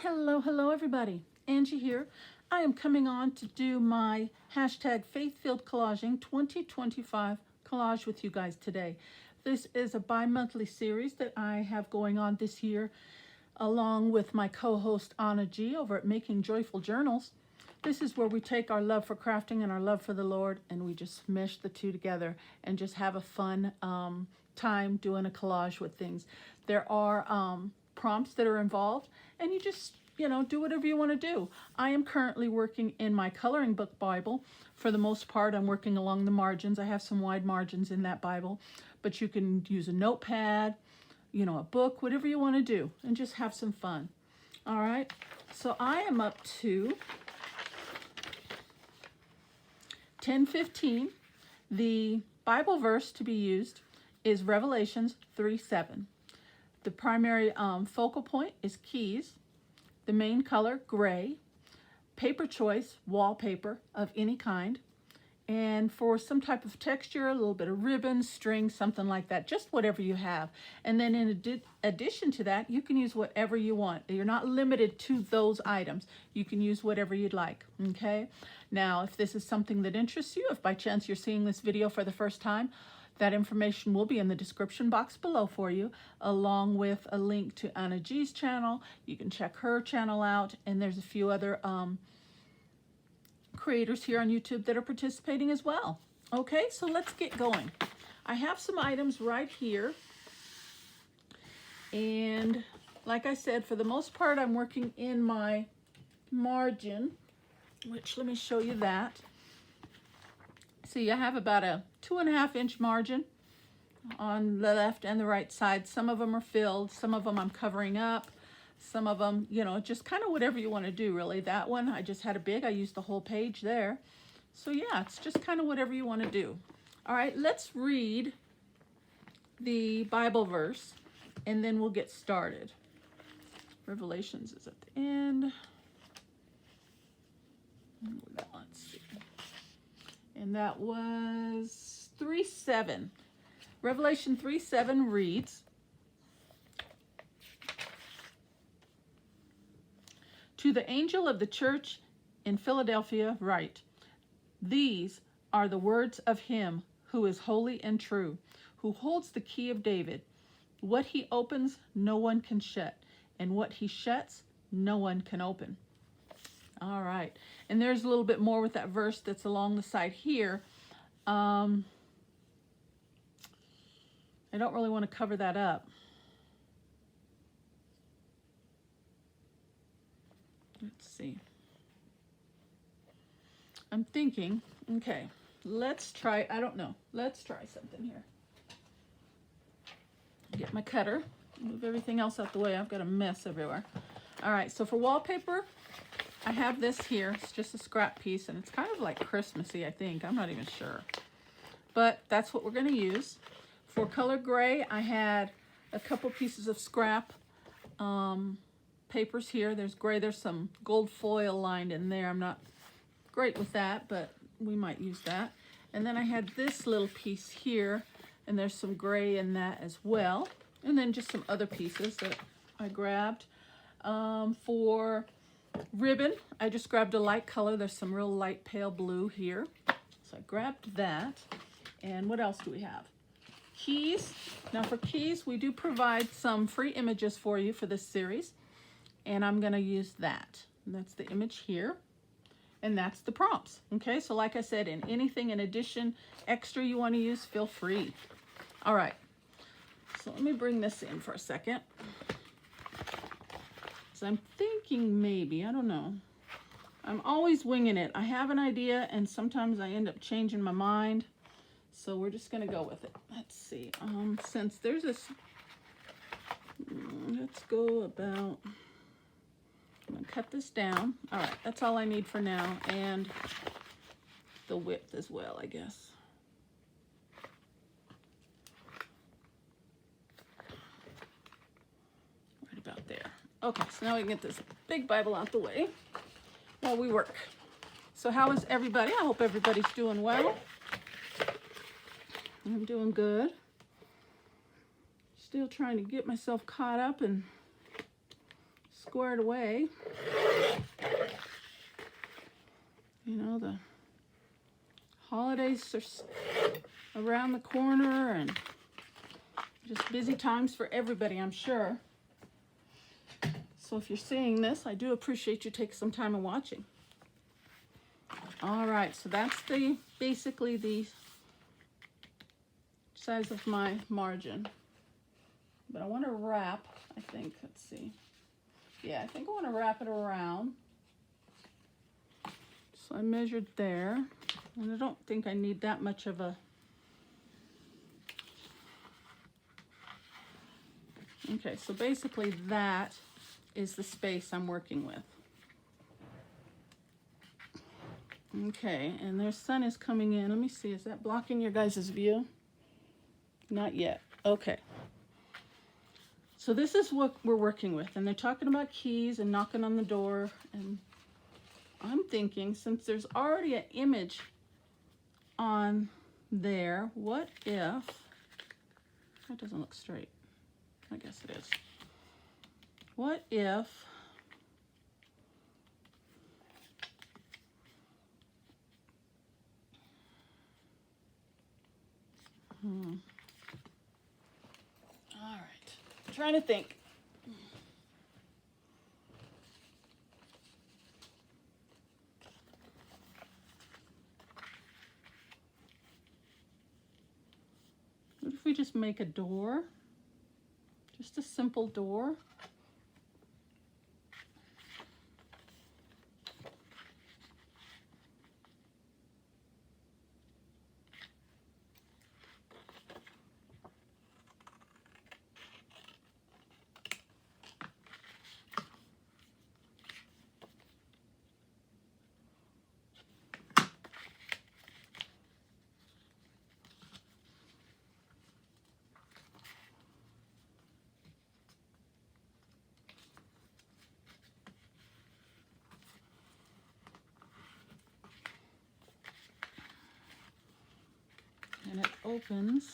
Hello everybody. Angie here. I am coming on to do my hashtag Faith-Filled Collaging 2025 collage with you guys today. This is a bi-monthly series that I have going on this year along with my co-host Anna G over at Making Joyful Journals. This is where we take our love for crafting and our love for the Lord and we just mesh the two together and just have a fun time doing a collage with things. There are prompts that are involved and you just do whatever you want to do. I am currently working in my coloring book Bible. For the most part, I'm working along the margins. I have some wide margins in that Bible, but you can use a notepad, a book, whatever you want to do, and just have some fun. All right, so I am up to 10:15. The Bible verse to be used is Revelations 3:7. The primary focal point is keys. The main color, gray. Paper choice, wallpaper of any kind. And for some type of texture, a little bit of ribbon, string, something like that, just whatever you have. And then in addition to that, you can use whatever you want. You're not limited to those items. You can use whatever you'd like, okay? Now, if this is something that interests you, if by chance you're seeing this video for the first time, that information will be in the description box below for you, along with a link to Anna G's channel. You can check her channel out, and there's a few other creators here on YouTube that are participating as well. Okay, so let's get going. I have some items right here, and like I said, for the most part, I'm working in my margin, which let me show you that. See, I have about a 2.5 inch margin on the left and the right side. Some of them are filled, some of them I'm covering up, some of them, just kind of whatever you want to do, really. That one, I just had a big, I used the whole page there. So yeah, it's just kind of whatever you want to do. All right, let's read the Bible verse and then we'll get started. Revelations is at the end. Let's see. And that was 3:7. Revelation 3:7 reads, "To the angel of the church in Philadelphia write, these are the words of him who is holy and true, who holds the key of David. What he opens, no one can shut, and what he shuts, no one can open." All right, and there's a little bit more with that verse that's along the side here. I don't really want to cover that up. Let's see. I'm thinking, okay, let's try, I don't know. Let's try something here. Get my cutter, move everything else out the way. I've got a mess everywhere. All right, so for wallpaper, I have this here. It's just a scrap piece, and it's kind of like Christmassy, I think. I'm not even sure. But that's what we're going to use. For color gray, I had a couple pieces of scrap papers here. There's gray. There's some gold foil lined in there. I'm not great with that, but we might use that. And then I had this little piece here, and there's some gray in that as well. And then just some other pieces that I grabbed. For ribbon, I just grabbed a light color. There's some real light pale blue here. So I grabbed that. And what else do we have? Keys. Now for keys, we do provide some free images for you for this series. And I'm going to use that. And that's the image here. And that's the prompts. Okay, so like I said, in anything in addition, extra you want to use, feel free. All right. So let me bring this in for a second. So I'm thinking maybe, I don't know. I'm always winging it. I have an idea and sometimes I end up changing my mind. So we're just gonna go with it. Let's see, since there's this, let's go about, I'm gonna cut this down. All right, that's all I need for now. And the width as well, I guess. Right about there. Okay, so now we can get this big Bible out the way while we work. So how is everybody? I hope everybody's doing well. I'm doing good. Still trying to get myself caught up and squared away. You know, the holidays are around the corner and just busy times for everybody, I'm sure. So if you're seeing this, I do appreciate you taking some time and watching. All right, so that's basically the size of my margin. But I want to wrap, I think, let's see. Yeah, I think I want to wrap it around. So I measured there, and I don't think I need that much of a... Okay, so basically that is the space I'm working with. Okay, and their sun is coming in. Let me see, is that blocking your guys' view? Not yet. Okay. So this is what we're working with, and they're talking about keys and knocking on the door, and I'm thinking, since there's already an image on there, what if... That doesn't look straight. I guess it is. What if all right, I'm trying to think. What if we just make a door? Just a simple door. And it opens.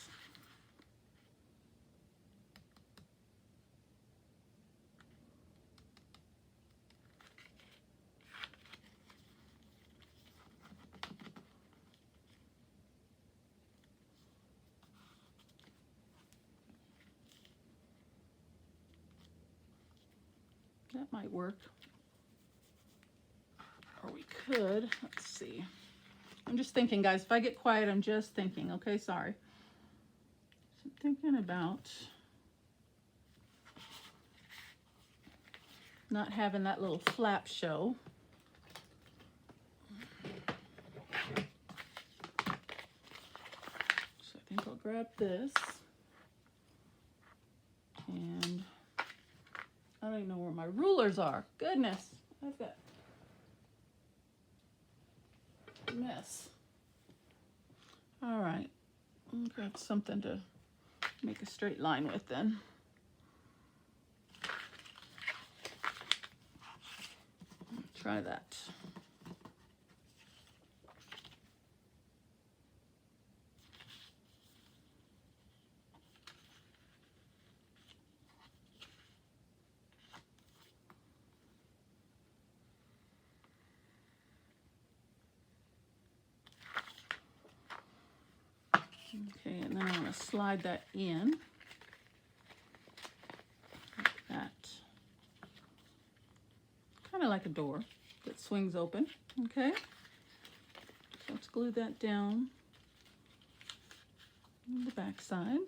That might work. Or we could, let's see. I'm just thinking, guys, if I get quiet, I'm just thinking, okay? Sorry. So I'm thinking about not having that little flap show. So I think I'll grab this. And I don't even know where my rulers are. Goodness, I've got a mess. All right, I'll grab something to make a straight line with then. Try that. Okay, and then I'm going to slide that in, like that. Kind of like a door that swings open, okay? So let's glue that down on the back side.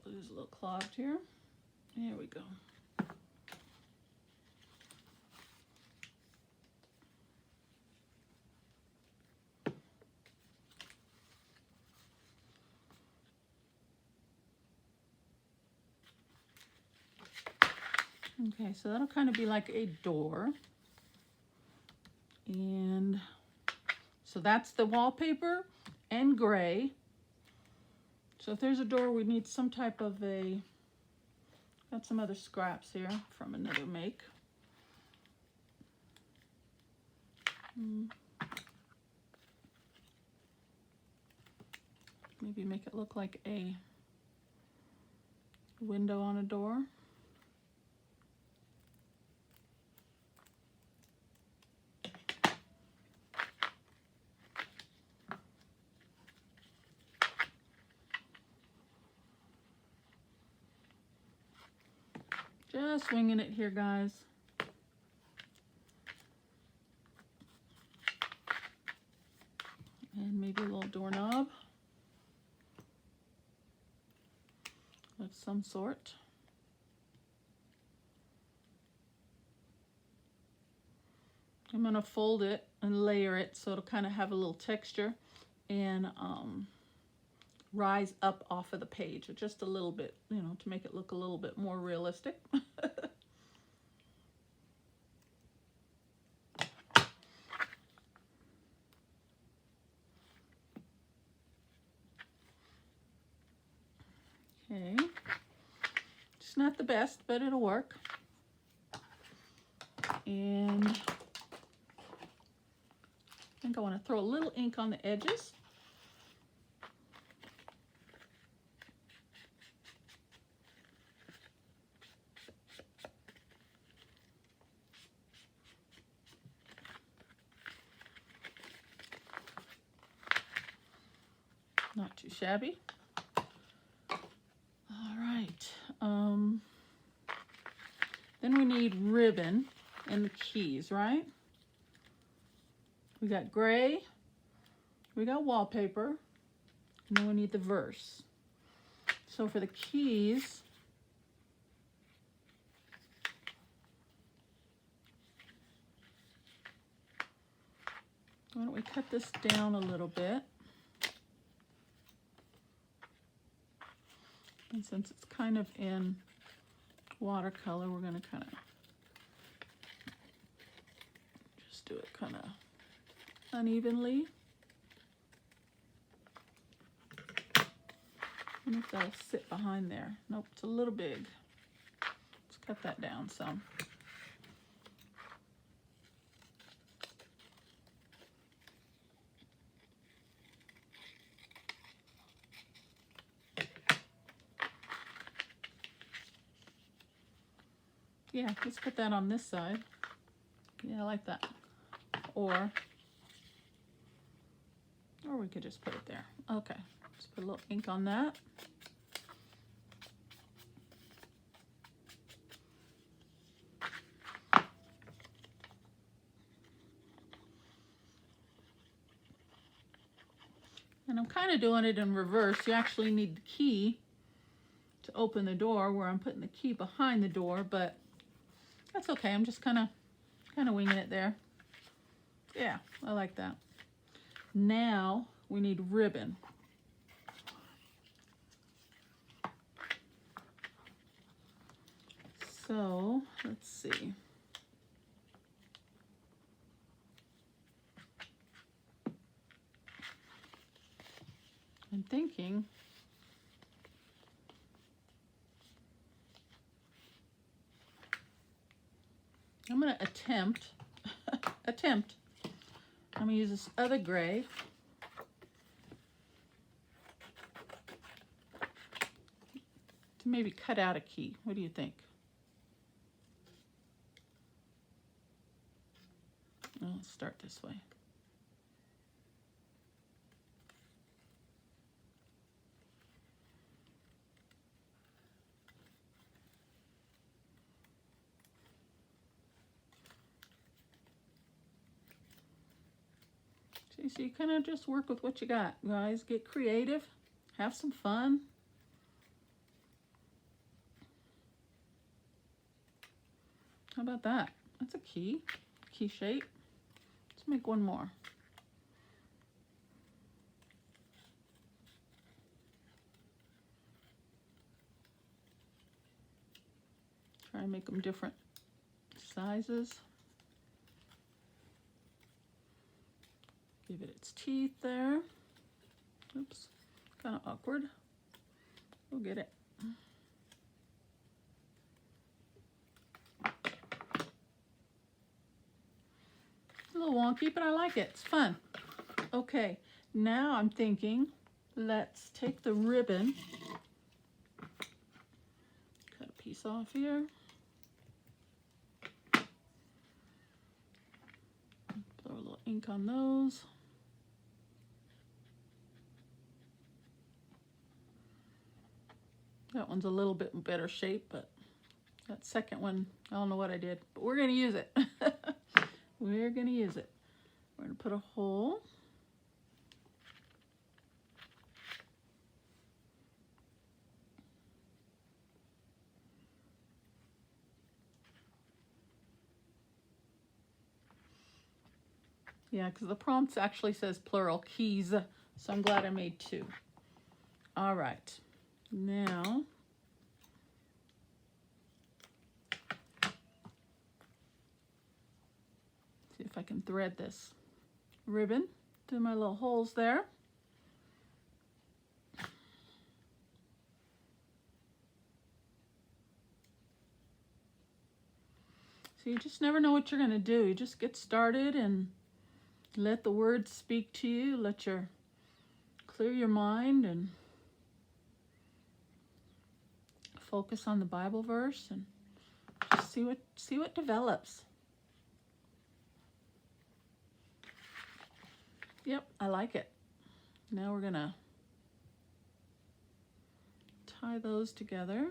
Glue's a little clogged here. There we go. Okay, so that'll kind of be like a door. And so that's the wallpaper and gray. So if there's a door, we need some type of a Got some other scraps here from another make. Maybe make it look like a window on a door. Just winging it here, guys. And maybe a little doorknob of some sort. I'm going to fold it and layer it so it'll kind of have a little texture and rise up off of the page just a little bit, you know, to make it look a little bit more realistic. Okay, it's not the best, but it'll work. And I think I want to throw a little ink on the edges. Not too shabby. All right. Then we need ribbon and the keys, right? We got gray, we got wallpaper, and then we need the verse. So for the keys, why don't we cut this down a little bit? And since it's kind of in watercolor, we're going to kind of just do it kind of unevenly. I wonder if that'll sit behind there. Nope, it's a little big. Let's cut that down some. Yeah, let's put that on this side. Yeah, I like that. Or we could just put it there. Okay, let's put a little ink on that. And I'm kind of doing it in reverse. You actually need the key to open the door, where I'm putting the key behind the door, but that's okay. I'm just kind of winging it there. Yeah, I like that. Now we need ribbon. So let's see. I'm thinking I'm going to attempt. I'm going to use this other gray. To maybe cut out a key. What do you think? Well, let's start this way. See, so you kind of just work with what you got, guys. Get creative. Have some fun. How about that? That's a key shape. Let's make one more. Try and make them different sizes. Give it its teeth there. Oops, kind of awkward. We'll get it. wonky, but I like it. It's fun. Okay, now I'm thinking, let's take the ribbon, cut a piece off here. Throw a little ink on those. That one's a little bit better shape, but that second one, I don't know what I did, but we're going to use it. We're going to use it. We're going to put a hole. Yeah, because the prompt actually says plural keys, so I'm glad I made two. All right, now see if I can thread this ribbon through my little holes there. So you just never know what you're going to do. You just get started and let the words speak to you. Clear your mind and focus on the Bible verse and just see what develops. Yep, I like it. Now we're gonna tie those together.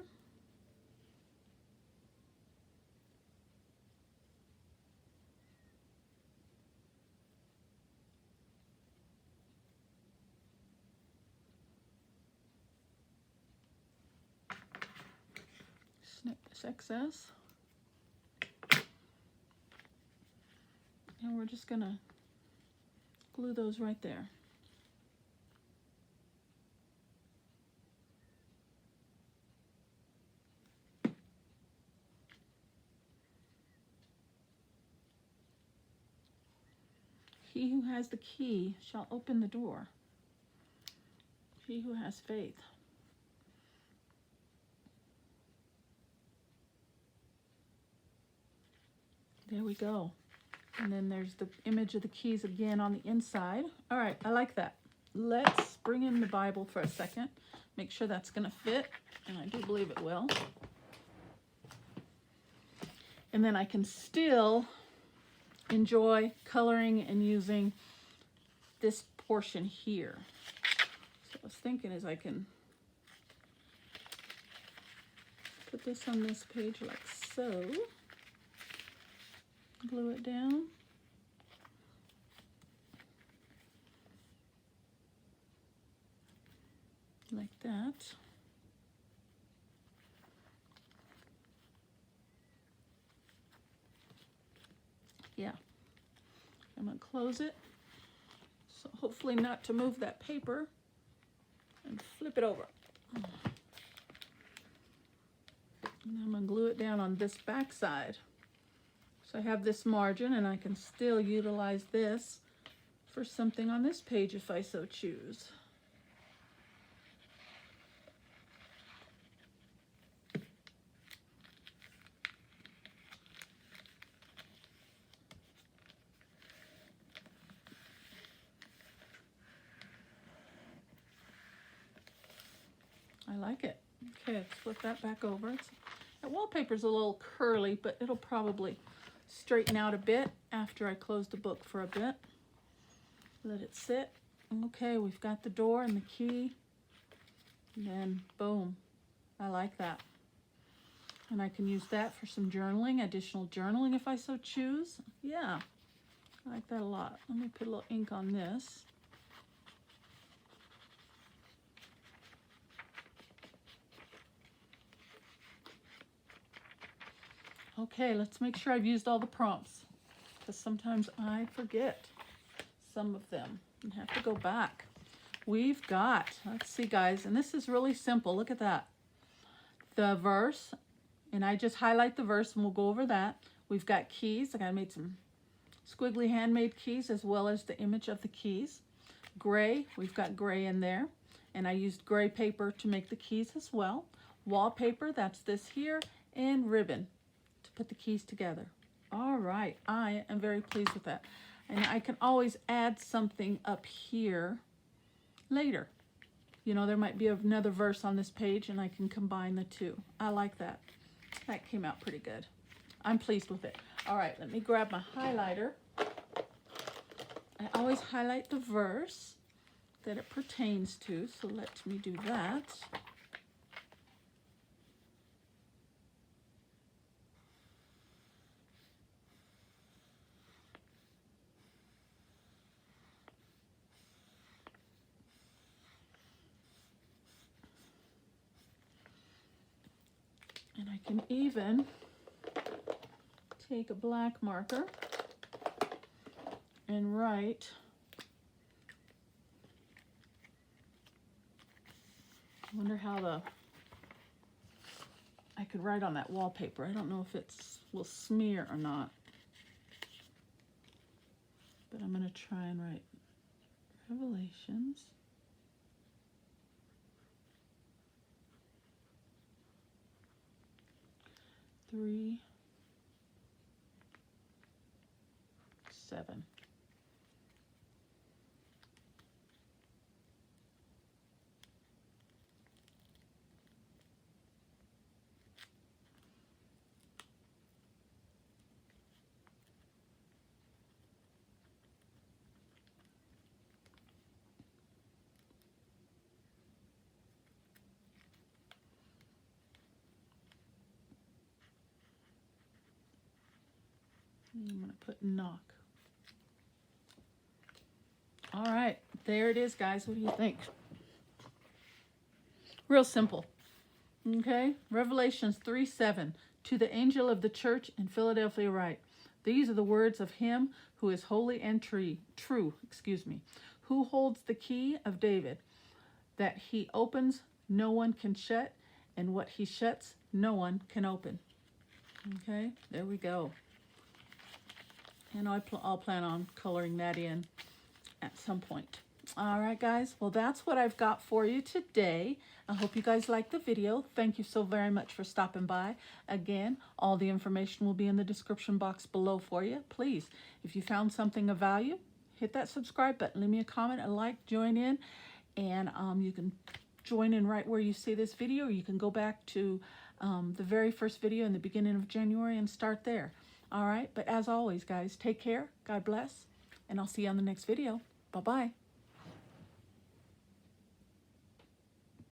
Snip this excess. And we're just gonna glue those right there. He who has the key shall open the door. He who has faith. There we go. And then there's the image of the keys again on the inside. All right, I like that. Let's bring in the Bible for a second. Make sure that's going to fit, and I do believe it will. And then I can still enjoy coloring and using this portion here. So I was thinking is I can put this on this page like so. Glue it down. Like that. Yeah. I'm going to close it. So hopefully not to move that paper. And flip it over. And I'm going to glue it down on this back side. So I have this margin and I can still utilize this for something on this page if I so choose. I like it. Okay, let's flip that back over. That wallpaper's a little curly, but it'll probably straighten out a bit after I close the book for a bit. Let it sit. Okay, we've got the door and the key. And then boom. I like that. And I can use that for some journaling, additional journaling if I so choose. Yeah, I like that a lot. Let me put a little ink on this. Okay, let's make sure I've used all the prompts, because sometimes I forget some of them and have to go back. We've got, let's see guys, and this is really simple. Look at that. The verse, and I just highlight the verse and we'll go over that. We've got keys. I made some squiggly handmade keys as well as the image of the keys. Gray, we've got gray in there. And I used gray paper to make the keys as well. Wallpaper, that's this here, and ribbon to put the keys together. All right, I am very pleased with that. And I can always add something up here later. You know, there might be another verse on this page and I can combine the two. I like that. That came out pretty good. I'm pleased with it. All right, let me grab my highlighter. I always highlight the verse that it pertains to, so let me do that. And I can even take a black marker and write I wonder how I could write on that wallpaper. I don't know if will smear or not. But I'm going to try and write Revelations. Three, 7. I'm going to put knock. All right, there it is, guys. What do you think? Real simple. Okay, Revelations 3:7. To the angel of the church in Philadelphia write, these are the words of him who is holy and true, who holds the key of David, that he opens, no one can shut, and what he shuts, no one can open. Okay, there we go. And I'll plan on coloring that in at some point. All right, guys. Well, that's what I've got for you today. I hope you guys liked the video. Thank you so very much for stopping by. Again, all the information will be in the description box below for you. Please, if you found something of value, hit that subscribe button. Leave me a comment, a like, join in. And you can join in right where you see this video. Or you can go back to the very first video in the beginning of January and start there. All right, but as always, guys, take care, God bless, and I'll see you on the next video. Bye-bye.